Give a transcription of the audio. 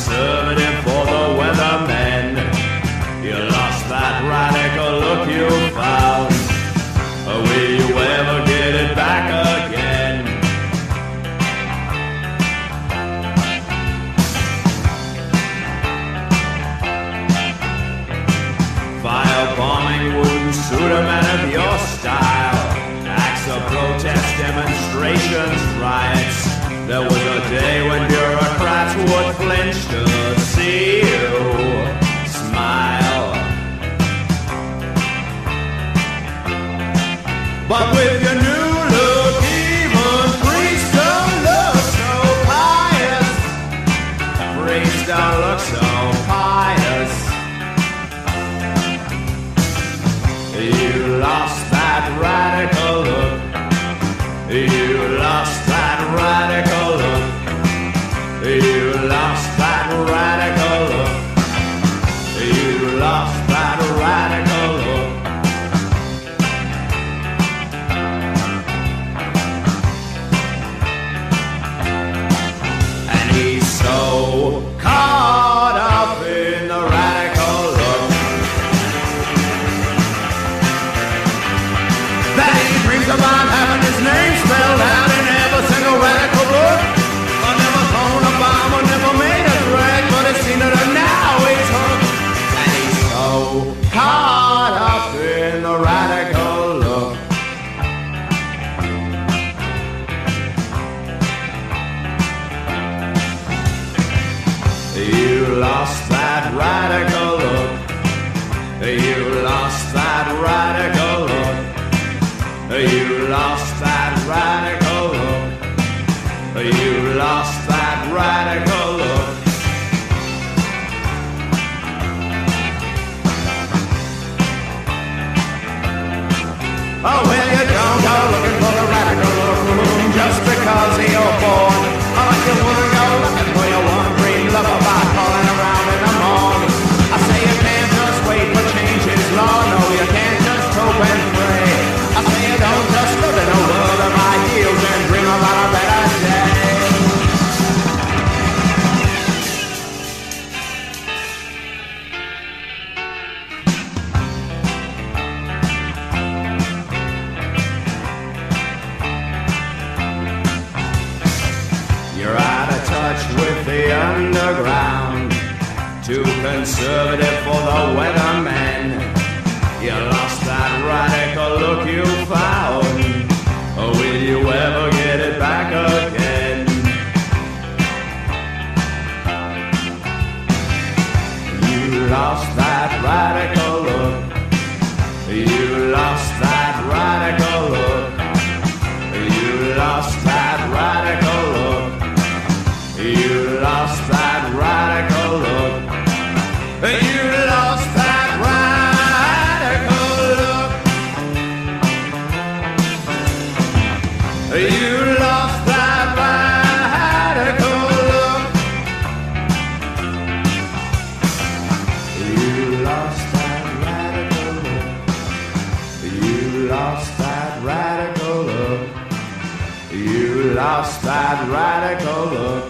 conservative for the weathermen. You lost that radical look you found. Will you ever get it back again? Firebombing wouldn't suit a man of your style. Acts of protest, demonstrations, riots. There was a day when bureaucrats would flinch to see you smile. But with your new look, even priests don't look so pious. Priests don't look so pious. You lost that radical look. You lost that radical look. You lost that radical look. You lost that radical look. And he's so caught up in the radical look that he dreams about having his name spelled out in every single radical book. I never thrown a bomb, I never made a threat, but it's seen it and now he's hooked. And he's so caught up in the radical look. You lost that radical look. You lost that radical look. You lost that radical look. You lost that radical look. Oh, well, you don't go looking for the radical look just because you're born. Oh, you wouldn't go looking for your one dream lover by calling around in the morning. I say you can't just wait for change's law. No, you can't just hope and pray. I say you don't just live in a world of ideals and dream about a better day. You're out of touch with the underground, too conservative for the weathermen. You lost that radical look you found. Or will you ever get it back again? You lost that radical look. You lost that radical look. You lost that radical look. You lost that radical look. You lost that radical look. You lost that radical look. You lost that radical look. You lost that radical look. You lost that radical look.